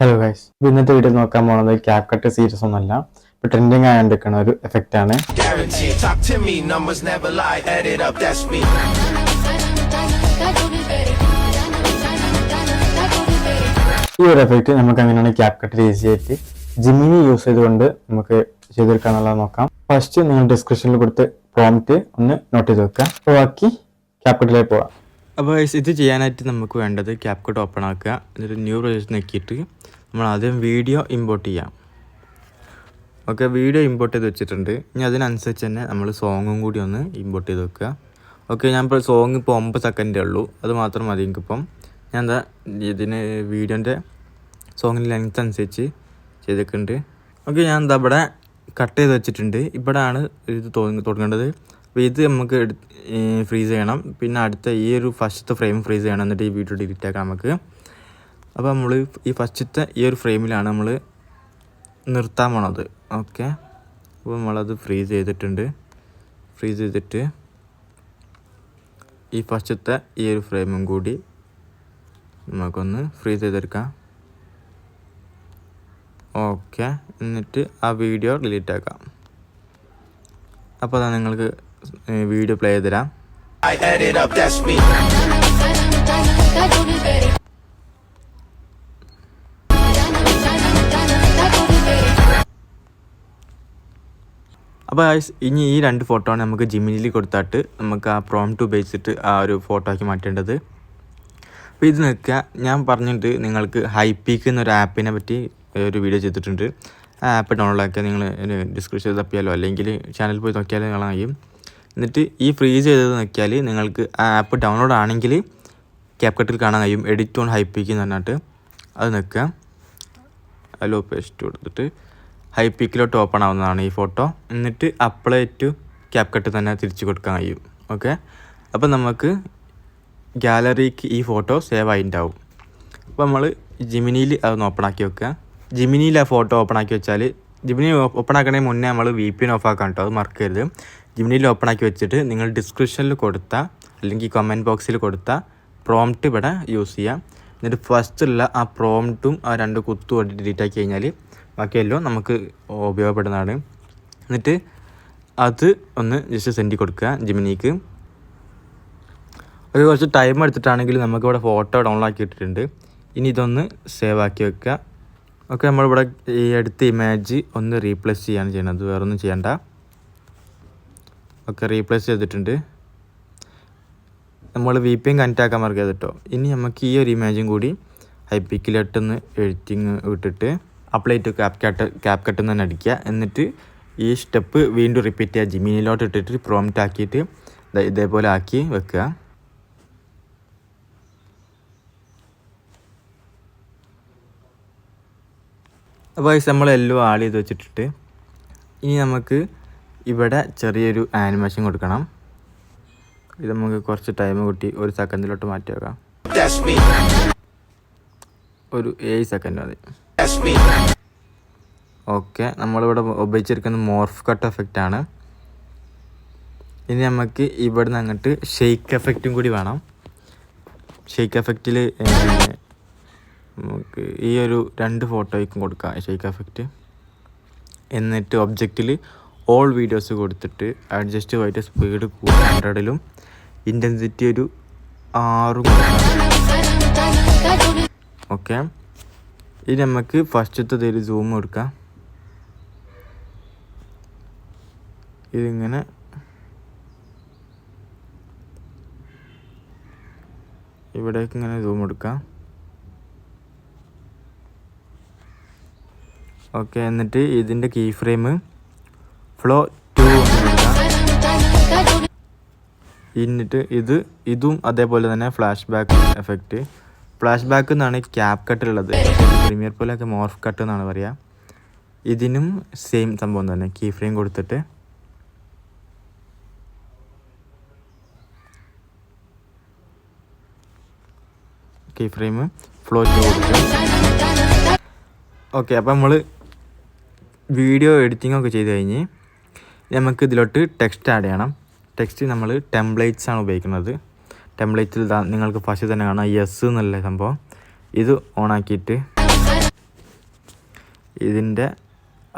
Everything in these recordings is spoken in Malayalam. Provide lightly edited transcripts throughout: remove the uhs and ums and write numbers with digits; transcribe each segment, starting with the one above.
ഹലോ ഗൈസ്, ഇന്നത്തെ വീഡിയോ നോക്കാൻ പോകുന്നത് ക്യാപ് കട്ട് സീരീസ് ഒന്നല്ല, ഇപ്പോൾ ട്രെൻഡിങ് ആയതുകൊണ്ടിരിക്കുന്ന ഒരു എഫക്റ്റ് ആണ്. ഈ ഒരു എഫക്റ്റ് നമുക്ക് അങ്ങനെയാണ് ക്യാപ് കട്ട് ഈസി ആയിട്ട് ജിമിനി യൂസ് ചെയ്തുകൊണ്ട് നമുക്ക് ചെയ്തെടുക്കാന്നുള്ളത് നോക്കാം. ഫസ്റ്റ് നിങ്ങൾ ഡിസ്ക്രിപ്ഷനിൽ കൊടുത്ത് പ്രോംപ്റ്റ് ഒന്ന് നോട്ട് ചെയ്ത് വെക്കുക. അപ്പോൾ ബാക്കി ക്യാപ് കട്ടിലേക്ക് പോവാം. അപ്പോൾ ഇത് ചെയ്യാനായിട്ട് നമുക്ക് വേണ്ടത് ക്യാപ് കട്ട് ഓപ്പൺ ആക്കുക. എന്നിട്ട് ന്യൂ പ്രൊജക്റ്റ് നോക്കിയിട്ട് നമ്മൾ ആദ്യം വീഡിയോ ഇമ്പോർട്ട് ചെയ്യാം. ഓക്കെ, വീഡിയോ ഇമ്പോർട്ട് ചെയ്ത് വെച്ചിട്ടുണ്ട്. ഇനി അതിനനുസരിച്ച് തന്നെ നമ്മൾ സോങ്ങും കൂടി ഒന്ന് ഇമ്പോർട്ട് ചെയ്ത് വെക്കുക. ഓക്കെ, ഞാനിപ്പോൾ സോങ് ഇപ്പോൾ 9 സെക്കൻഡേ ഉള്ളൂ, അത് മാത്രം മതി എനിക്കിപ്പം. ഞാൻ എന്താ ഇതിന് വീഡിയോൻ്റെ സോങ്ങിൻ്റെ ലെങ്ത് അനുസരിച്ച് ചെയ്തിട്ടുണ്ട്. ഓക്കെ, ഞാൻ എന്താ ഇവിടെ കട്ട് ചെയ്ത് വെച്ചിട്ടുണ്ട്. ഇവിടെയാണ് ഇത് തുടങ്ങേണ്ടത്. അപ്പോൾ ഇത് നമുക്ക് ഫ്രീസ് ചെയ്യണം. പിന്നെ അടുത്ത ഈ ഒരു ഫസ്റ്റത്തെ ഫ്രെയിം ഫ്രീസ് ചെയ്യണം. എന്നിട്ട് ഈ വീഡിയോ ഡിലീറ്റ് ആക്കാം നമുക്ക്. അപ്പോൾ നമ്മൾ ഈ ഫസ്റ്റത്തെ ഈ ഒരു ഫ്രെയിമിലാണ് നമ്മൾ നിർത്താൻ പോണത്. ഓക്കെ, അപ്പോൾ നമ്മളത് ഫ്രീസ് ചെയ്തിട്ടുണ്ട്. ഫ്രീസ് ചെയ്തിട്ട് ഈ ഫസ്റ്റത്തെ ഈ ഒരു ഫ്രെയിമും കൂടി നമുക്കൊന്ന് ഫ്രീസ് ചെയ്തെടുക്കാം. ഓക്കെ, എന്നിട്ട് ആ വീഡിയോ ഡിലീറ്റ് ആക്കാം. അപ്പോൾ അതാ നിങ്ങൾക്ക് വീഡിയോ പ്ലേ ചെയ്ത് തരാം. അപ്പോൾ ഇനി ഈ 2 ഫോട്ടോ ആണ് നമുക്ക് ജിമിനിയിൽ കൊടുത്തിട്ട് നമുക്ക് ആ പ്രോംപ്റ്റ് ഉപയോഗിച്ചിട്ട് ആ ഒരു ഫോട്ടോ ആക്കി മാറ്റേണ്ടത്. അപ്പോൾ ഇത് നിൽക്കുക, ഞാൻ പറഞ്ഞിട്ട് നിങ്ങൾക്ക് ഹൈപ്പീക്ക് എന്നൊരു ആപ്പിനെ പറ്റി ഒരു വീഡിയോ ചെയ്തിട്ടുണ്ട്. ആ ആപ്പ് ഡൗൺലോഡ് ആക്കിയാൽ നിങ്ങൾ ഡിസ്ക്രിപ്ഷൻ തപ്പിയാലോ അല്ലെങ്കിൽ ചാനലിൽ പോയി നോക്കിയാലോ കാണാൻ കഴിയും. എന്നിട്ട് ഈ ഫ്രീസ് ചെയ്തത് നോക്കിയാൽ നിങ്ങൾക്ക് ആ ആപ്പ് ഡൗൺലോഡ് ആണെങ്കിൽ ക്യാപ് കട്ടിൽ കാണാൻ കഴിയും. എഡിറ്റ് ഓൺ ഹൈപ്പീക്ക് എന്ന് പറഞ്ഞിട്ട് അത് നിൽക്കുക. അലോ പേസ്റ്റ് കൊടുത്തിട്ട് ഹൈപ്പീക്കിലോട്ട് ഓപ്പൺ ആവുന്നതാണ് ഈ ഫോട്ടോ. എന്നിട്ട് അപ്ലൈ ടു ക്യാപ് കട്ട് തന്നെ തിരിച്ച് കൊടുക്കാൻ കഴിയും. ഓക്കെ, അപ്പോൾ നമുക്ക് ഗാലറിക്ക് ഈ ഫോട്ടോ സേവ് ആയിട്ടുണ്ടാവും. അപ്പോൾ നമ്മൾ ജിമിനിയിൽ അതൊന്ന് ഓപ്പൺ ആക്കി വെക്കുക. ജിമിനിയിൽ ആ ഫോട്ടോ ഓപ്പൺ ആക്കി വെച്ചാൽ ജിമിനി ഓപ്പൺ ആക്കണേ മുന്നേ നമ്മൾ VPN ഓഫ് ആക്കാം കേട്ടോ, അത് മറക്കരുത്. ജിമിനിയിൽ ഓപ്പൺ ആക്കി വെച്ചിട്ട് നിങ്ങൾ ഡിസ്ക്രിപ്ഷനിൽ കൊടുത്ത അല്ലെങ്കിൽ കമൻറ്റ് ബോക്സിൽ കൊടുത്ത പ്രോംപ്റ്റ് ഇവിടെ യൂസ് ചെയ്യാം. എന്നിട്ട് ഫസ്റ്റുള്ള ആ പ്രോംപ്റ്റും ആ 2 കുത്തും കൊണ്ട് ഡിലീറ്റ് ആക്കി കഴിഞ്ഞാൽ ബാക്കിയെല്ലാം നമുക്ക് ഉപയോഗപ്പെടുന്നതാണ്. എന്നിട്ട് അത് ഒന്ന് ജസ്റ്റ് സെൻഡ് കൊടുക്കുക ജിമിനിക്ക്. ഒരു കുറച്ച് ടൈം എടുത്തിട്ടാണെങ്കിൽ നമുക്കിവിടെ ഫോട്ടോ ഡൗൺലോഡ് ആക്കി ഇട്ടിട്ടുണ്ട്. ഇനി ഇതൊന്ന് സേവ് ആക്കി വെക്കുക. ഓക്കെ, നമ്മളിവിടെ ഈ അടുത്ത ഇമേജ് ഒന്ന് റീപ്ലേസ് ചെയ്യാണ് ചെയ്യുന്നത്, വേറൊന്നും ചെയ്യണ്ട. ഓക്കെ, റീപ്ലേസ് ചെയ്തിട്ടുണ്ട്. നമ്മൾ VPN കണക്റ്റ് ആക്കാൻ മറക്കരുത് കേട്ടോ. ഇനി നമുക്ക് ഈ ഒരു ഇമേജും കൂടി ഹൈപ്പിക്കിലോട്ടൊന്ന് എഡിറ്റിങ് വിട്ടിട്ട് അപ്ലൈ ടു ക്യാപ് കട്ട് തന്നെ അടിക്കുക. എന്നിട്ട് ഈ സ്റ്റെപ്പ് വീണ്ടും റിപ്പീറ്റ് ചെയ്യുക. ജിമിനിയിലോട്ട് ഇട്ടിട്ട് പ്രോംപ്റ്റ് ആക്കിയിട്ട് ഇതേപോലെ ആക്കി വെക്കുക. അപ്പോൾ നമ്മളെല്ലാം ആഡ് ചെയ്ത് വെച്ചിട്ടിട്ട് ഇനി നമുക്ക് ഇവിടെ ചെറിയൊരു ആനിമേഷൻ കൊടുക്കണം. ഇത് നമുക്ക് കുറച്ച് ടൈം കൂട്ടി 1 സെക്കൻഡിലോട്ട് മാറ്റി വെക്കാം. ഒരു 7 സെക്കൻഡ് മതി. ഓക്കെ, നമ്മളിവിടെ ഉപയോഗിച്ചിരിക്കുന്നത് മോർഫ് കട്ട് എഫക്റ്റ് ആണ്. ഇനി നമുക്ക് ഇവിടെ നിന്ന് അങ്ങോട്ട് ഷെയ്ക്ക് എഫക്റ്റും കൂടി വേണം. ഷെയ്ക്ക് എഫക്റ്റിൽ നമുക്ക് ഈ ഒരു 2 ഫോട്ടോയ്ക്കും കൊടുക്കാം ഷെയ്ക്ക് എഫക്റ്റ്. എന്നിട്ട് ഒബ്ജക്റ്റിൽ ഓൾ വീഡിയോസ് കൊടുത്തിട്ട് അഡ്ജസ്റ്റ് ആയിട്ട് സ്പീഡ് 100ലും ഇൻറ്റൻസിറ്റി ഒരു 6 കൊടുക്കാം. ഓക്കെ, ഇനി നമുക്ക് ഫസ്റ്റത്തെ ഒരു സൂം കൊടുക്കാം. ഇതിങ്ങനെ ഇവിടേക്ക് ഇങ്ങനെ സൂം എടുക്കാം. ഓക്കെ, എന്നിട്ട് ഇതിൻ്റെ കീ ഫ്രെയിം ഫ്ലോ 2 കൊടുക്കാം. എന്നിട്ട് ഇതും അതേപോലെ തന്നെ flash back effect. Flash back എന്നാണ് ക്യാപ് കട്ടിലുള്ളത്. പ്രീമിയർ പോലെയൊക്കെ മോർഫ് കട്ട് എന്നാണ് പറയുക. ഇതിനും സെയിം സംഭവം തന്നെ, കീ ഫ്രെയിം കൊടുത്തിട്ട് കീ ഫ്രെയിം ഫ്ലോ 2 കൊടുക്കുക. ഓക്കെ, അപ്പോൾ നമ്മൾ വീഡിയോ എഡിറ്റിംഗ് ഒക്കെ ചെയ്ത് കഴിഞ്ഞ് നമുക്ക് ഇതിലോട്ട് ടെക്സ്റ്റ് ആഡ് ചെയ്യണം. ടെക്സ്റ്റ് നമ്മൾ ടെംപ്ലേറ്റ്സ് ആണ് ഉപയോഗിക്കുന്നത്. ടെംപ്ലേറ്റിൽ നിങ്ങൾക്ക് ഫസ്റ്റ് തന്നെ കാണാം യെസ് എന്നുള്ള സംഭവം. ഇത് ഓണാക്കിയിട്ട് ഇതിൻ്റെ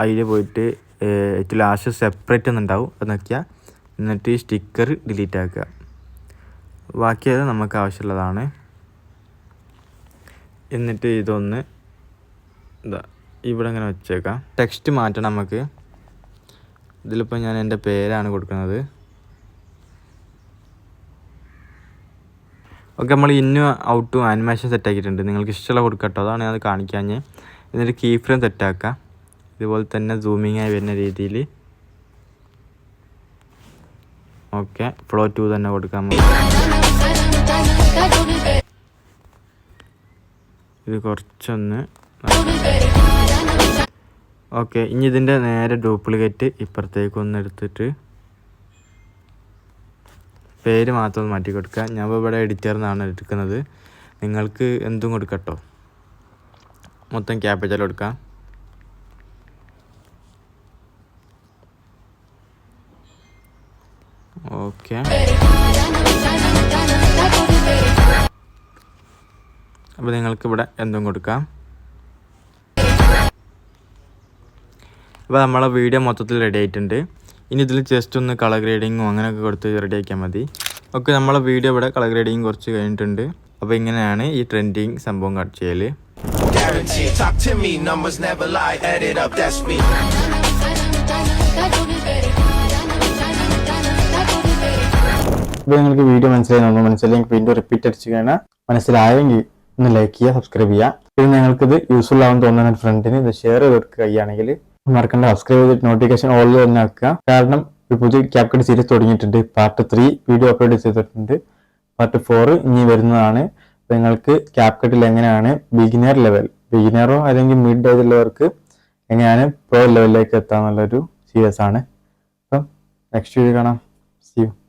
അതിൽ പോയിട്ട് ഏറ്റവും ലാസ്റ്റ് സെപ്പറേറ്റ് എന്നുണ്ടാവും അത് നോക്കിയാൽ, എന്നിട്ട് ഈ സ്റ്റിക്കർ ഡിലീറ്റ് ആക്കുക. ബാക്കിയത് നമുക്ക് ആവശ്യമുള്ളതാണ്. എന്നിട്ട് ഇതൊന്ന് ഇവിടെ ഇങ്ങനെ വെച്ചേക്കാം. ടെക്സ്റ്റ് മാറ്റണം നമുക്ക്. ഇതിലിപ്പോൾ ഞാൻ എൻ്റെ പേരാണ് കൊടുക്കുന്നത്. ഓക്കെ, നമ്മൾ ഇന്നും ഔട്ടും ആനിമേഷൻ സെറ്റാക്കിയിട്ടുണ്ട്. നിങ്ങൾക്ക് ഇഷ്ടമുള്ള കൊടുക്കട്ടോ, അതാണ് ഞാൻ കാണിക്കാൻ. എന്നിട്ട് കീ ഫ്രെയിം സെറ്റാക്കുക. ഇതുപോലെ തന്നെ സൂമിങ് ആയി വരുന്ന രീതിയിൽ. ഓക്കെ, ഫ്ലോ 2 തന്നെ കൊടുക്കാം. ഇത് കുറച്ചൊന്ന് ഓക്കെ. ഇനി ഇതിൻ്റെ നേരെ ഡ്യൂപ്ലിക്കേറ്റ് ഇപ്പുറത്തേക്കൊന്ന് എടുത്തിട്ട് പേര് മാത്രം ഒന്ന് മാറ്റി കൊടുക്കുക. ഞാൻ ഇവിടെ എഡിറ്ററിൽ നിന്നാണ് എടുക്കുന്നത്. നിങ്ങൾക്ക് എന്തും കൊടുക്കട്ടോ. മൊത്തം ക്യാപിറ്റൽ കൊടുക്കാം. ഓക്കെ, അപ്പോൾ നിങ്ങൾക്ക് ഇവിടെ എന്തും കൊടുക്കാം. അപ്പോൾ നമ്മളെ വീഡിയോ മൊത്തത്തിൽ റെഡി ആയിട്ടുണ്ട്. ഇനി ഇതിൽ ജസ്റ്റ് ഒന്ന് കളർ ഗ്രേഡിങ്ങും അങ്ങനെയൊക്കെ കൊടുത്ത് റെഡി ആക്കിയാൽ മതി. ഓക്കെ, നമ്മളെ വീഡിയോ ഇവിടെ കളർ ഗ്രേഡിങ് കുറച്ച് കഴിഞ്ഞിട്ടുണ്ട്. അപ്പോൾ ഇങ്ങനെയാണ് ഈ ട്രെൻഡിങ് സംഭവം കട്ട് ചെയ്യൽ. അപ്പോൾ നിങ്ങൾക്ക് വീഡിയോ മനസ്സിലായെങ്കിൽ വീണ്ടും റിപ്പീറ്റ് അടിച്ച് കഴിഞ്ഞാൽ മനസ്സിലായെങ്കിൽ ഒന്ന് ലൈക്ക് ചെയ്യുക, സബ്സ്ക്രൈബ് ചെയ്യുക. പിന്നെ നിങ്ങൾക്കിത് യൂസ്ഫുൾ ആവാൻ തോന്നുന്ന ഫ്രണ്ടിന് ഇത് ഷെയർ ചെയ്ത് കൊടുക്കുക ചെയ്യുകയാണെങ്കിൽ മറക്കണ്ട, സബ്സ്ക്രൈബ് ചെയ്തിട്ട് നോട്ടിഫിക്കേഷൻ ഓൾ തന്നെ ആക്കുക. കാരണം ഒരു പുതിയ ക്യാപ്കട്ട് സീരീസ് തുടങ്ങിയിട്ടുണ്ട്. പാർട്ട് 3 വീഡിയോ അപ്ലോഡ് ചെയ്തിട്ടുണ്ട്. പാർട്ട് 4 ഇനി വരുന്നതാണ്. അപ്പോൾ നിങ്ങൾക്ക് ക്യാപ്കട്ടിൽ എങ്ങനെയാണ് ബിഗിനറോ അല്ലെങ്കിൽ മിഡ് ഏജുള്ളവർക്ക് എങ്ങനെയാണ് പ്രോ ലെവലിലേക്ക് എത്താമെന്നുള്ളൊരു സീരീസ് ആണ്. അപ്പം നെക്സ്റ്റ് വീഡിയോ കാണാം. See you.